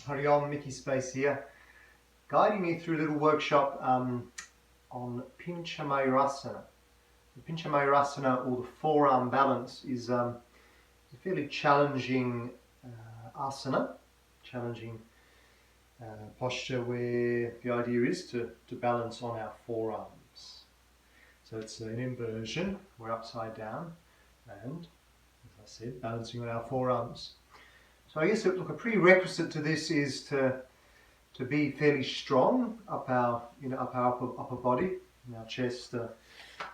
Hari Om, Mickey Space here, guiding you through a little workshop on pinchamayurasana. The pinchamayurasana, or the forearm balance, is a fairly challenging asana, challenging posture where the idea is to balance on our forearms. So it's an inversion, we're upside down, and as I said, balancing on our forearms. So I guess a prerequisite to this is to be fairly strong up our upper body, in our chest, in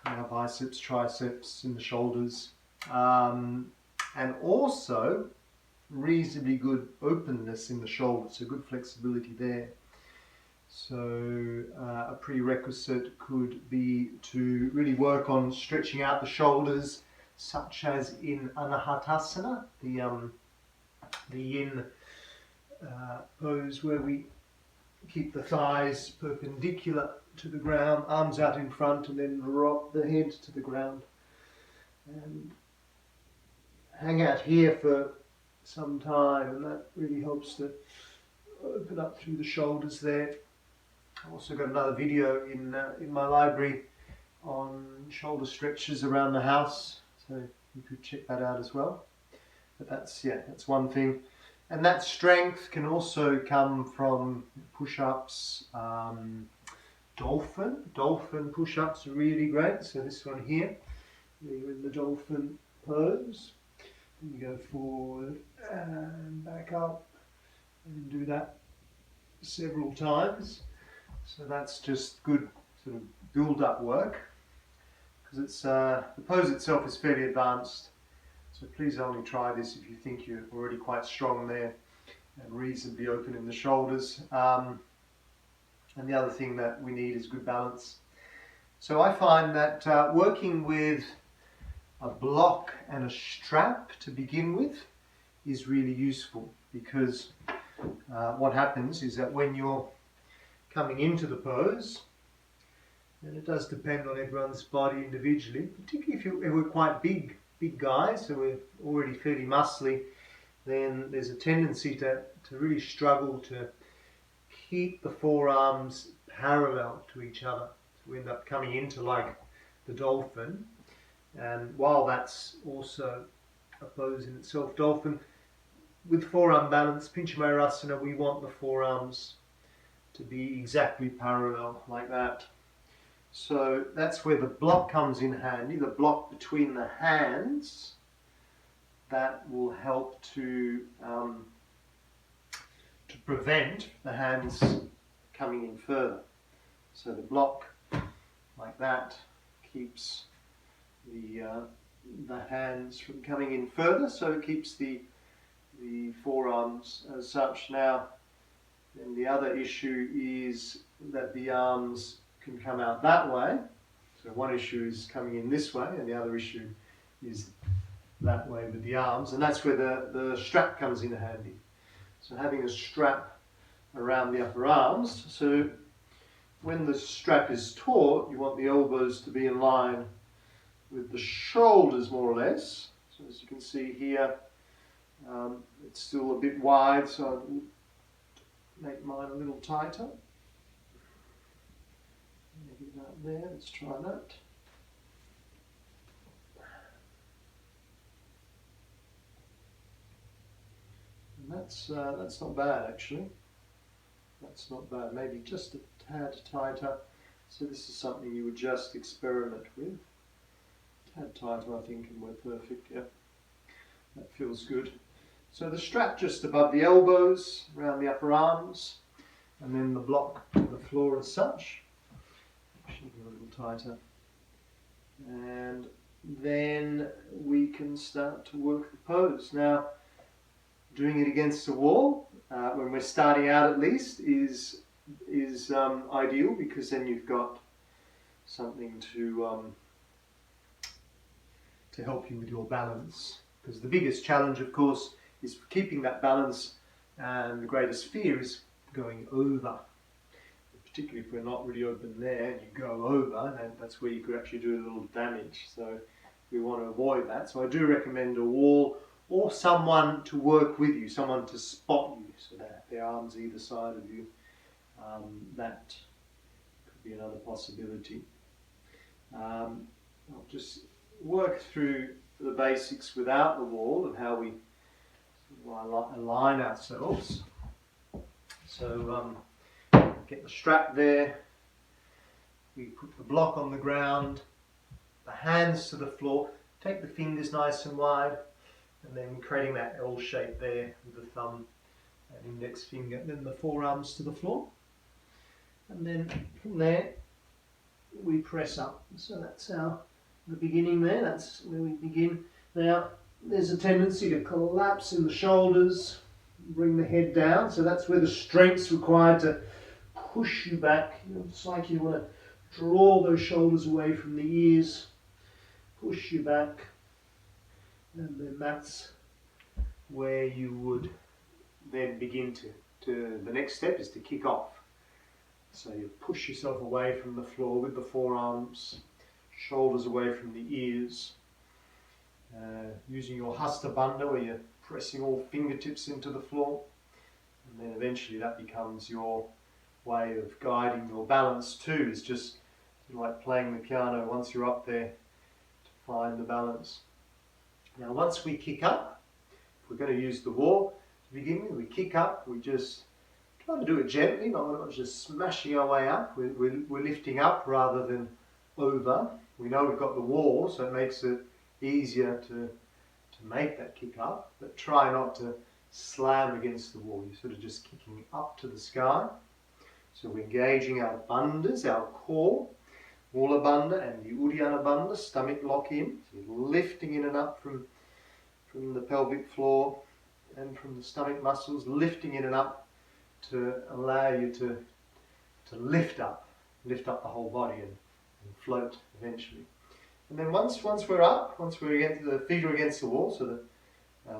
our biceps, triceps, in the shoulders, and also reasonably good openness in the shoulders, so good flexibility there. So a prerequisite could be to really work on stretching out the shoulders, such as in anahatasana, the yin pose where we keep the thighs perpendicular to the ground, arms out in front, and then drop the head to the ground. And hang out here for some time, and that really helps to open up through the shoulders there. I've also got another video in my library on shoulder stretches around the house, so you could check that out as well. But that's one thing. And that strength can also come from push-ups. Dolphin push-ups are really great. So this one here, you're in the dolphin pose. And you go forward and back up and do that several times. So that's just good sort of build-up work, because it's the pose itself is fairly advanced. So please only try this if you think you're already quite strong there and reasonably open in the shoulders. And the other thing that we need is good balance. So I find that working with a block and a strap to begin with is really useful, because what happens is that when you're coming into the pose, and it does depend on everyone's body individually, particularly if we're quite big guys, so we're already fairly muscly, then there's a tendency to really struggle to keep the forearms parallel to each other. So we end up coming into like the dolphin, and while that's also a pose in itself, dolphin, with forearm balance, pinchamayurasana, we want the forearms to be exactly parallel like that. So that's where the block comes in handy, the block between the hands. That will help to prevent the hands coming in further. So the block like that keeps the hands from coming in further, so it keeps the forearms as such. Now, then the other issue is that the arms can come out that way. So one issue is coming in this way, and the other issue is that way with the arms, and that's where the strap comes in handy. So having a strap around the upper arms, so when the strap is taut, you want the elbows to be in line with the shoulders more or less. So as you can see here, it's still a bit wide, so I'll make mine a little tighter. Maybe about there, let's try that. And that's not bad actually. That's not bad, maybe just a tad tighter. So this is something you would just experiment with. A tad tighter I think, and we're perfect, yeah. That feels good. So the strap just above the elbows, around the upper arms, and then the block to the floor as such. Actually a little tighter. And then we can start to work the pose. Now, doing it against a wall, when we're starting out at least, is ideal, because then you've got something to help you with your balance. Because the biggest challenge, of course, is keeping that balance, and the greatest fear is going over. Particularly if we're not really open there and you go over, and that's where you could actually do a little damage. So we want to avoid that. So I do recommend a wall or someone to work with you, someone to spot you, so that their arms either side of you. That could be another possibility. I'll just work through the basics without the wall and how we align ourselves. So get the strap there, we put the block on the ground, the hands to the floor, take the fingers nice and wide, and then creating that L shape there with the thumb and index finger, and then the forearms to the floor. And then from there we press up. So that's the beginning there, that's where we begin. Now there's a tendency to collapse in the shoulders, bring the head down, so that's where the strength's required to push you back. It's like you want to draw those shoulders away from the ears, push you back, and then that's where you would then begin to the next step is to kick off. So you push yourself away from the floor with the forearms, shoulders away from the ears, using your hasta bandha where you're pressing all fingertips into the floor, and then eventually that becomes your way of guiding your balance too. It's just like playing the piano. Once you're up there, to find the balance. Now once we kick up, if we're going to use the wall to begin with, we kick up, we just try to do it gently, not just smashing our way up. We're lifting up rather than over. We know we've got the wall, so it makes it easier to make that kick up, but try not to slam against the wall. You're sort of just kicking up to the sky. So we're engaging our bandhas, our core, Mula Bandha and the Uddiyana Bandha, stomach lock in. So you're lifting in and up from the pelvic floor and from the stomach muscles, lifting in and up to allow you to lift up the whole body and float eventually. And then once we're up, once we're against, the feet are against the wall, so the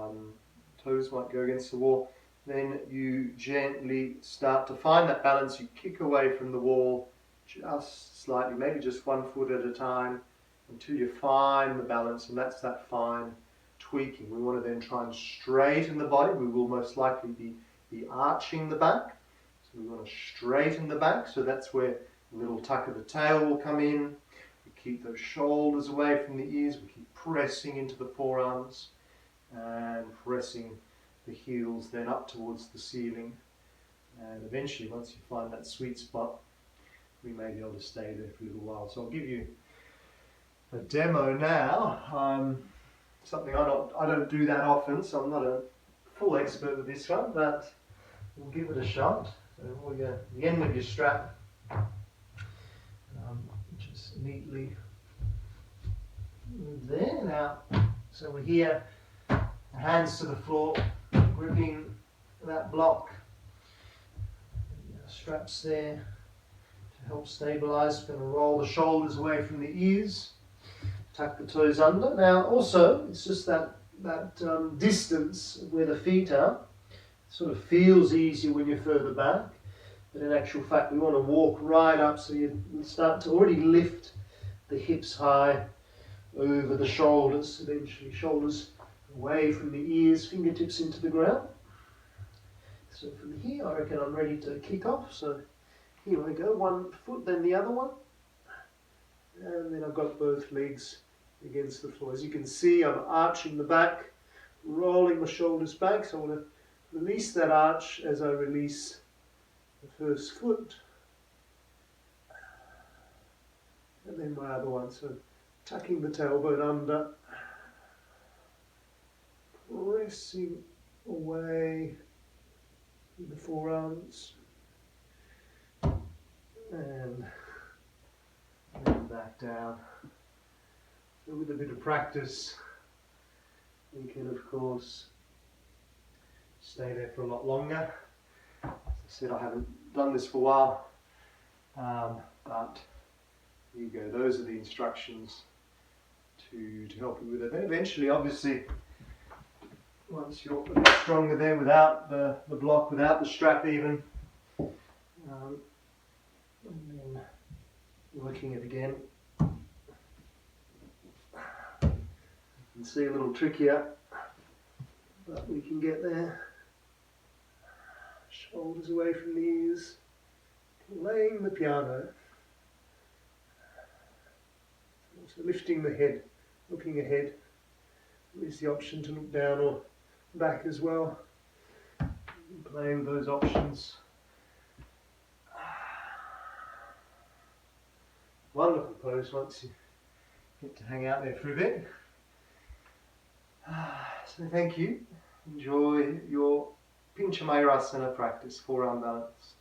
toes might go against the wall, then you gently start to find that balance. You kick away from the wall just slightly, maybe just 1 foot at a time, until you find the balance, and that's that fine tweaking. We want to then try and straighten the body. We will most likely be arching the back, so we want to straighten the back, so that's where the little tuck of the tail will come in. We keep those shoulders away from the ears, we keep pressing into the forearms and pressing the heels then up towards the ceiling, and eventually once you find that sweet spot, we may be able to stay there for a little while. So I'll give you a demo now. Something I don't do that often, so I'm not a full expert with this one, but we'll give it a shot. So we'll go again with your strap, just neatly move there. Now, so we're here, hands to the floor, gripping that block. Straps there to help stabilize. We're going to roll the shoulders away from the ears, tuck the toes under. Now also, it's just that distance where the feet are. Sort of feels easier when you're further back, but in actual fact we want to walk right up, so you start to already lift the hips high over the shoulders, eventually shoulders away from the ears, fingertips into the ground. So from here I reckon I'm ready to kick off. So here we go, 1 foot then the other one, and then I've got both legs against the floor. As you can see, I'm arching the back, rolling the shoulders back, so I want to release that arch as I release the first foot, and then my other one. So tucking the tailbone under, pressing away with the forearms, and then back down. So with a bit of practice, we can of course stay there for a lot longer. As I said, I haven't done this for a while, but here you go. Those are the instructions to help you with it. Then eventually, obviously, once you're a bit stronger there without the block, without the strap even, and then working it again. You can see a little trick here. but we can get there. Shoulders away from the ears, playing the piano. Also lifting the head, looking ahead. There is the option to look down or back as well. Playing those options. Wonderful pose once you get to hang out there for a bit. So thank you. Enjoy your pinchamayurasana practice, forearm balance.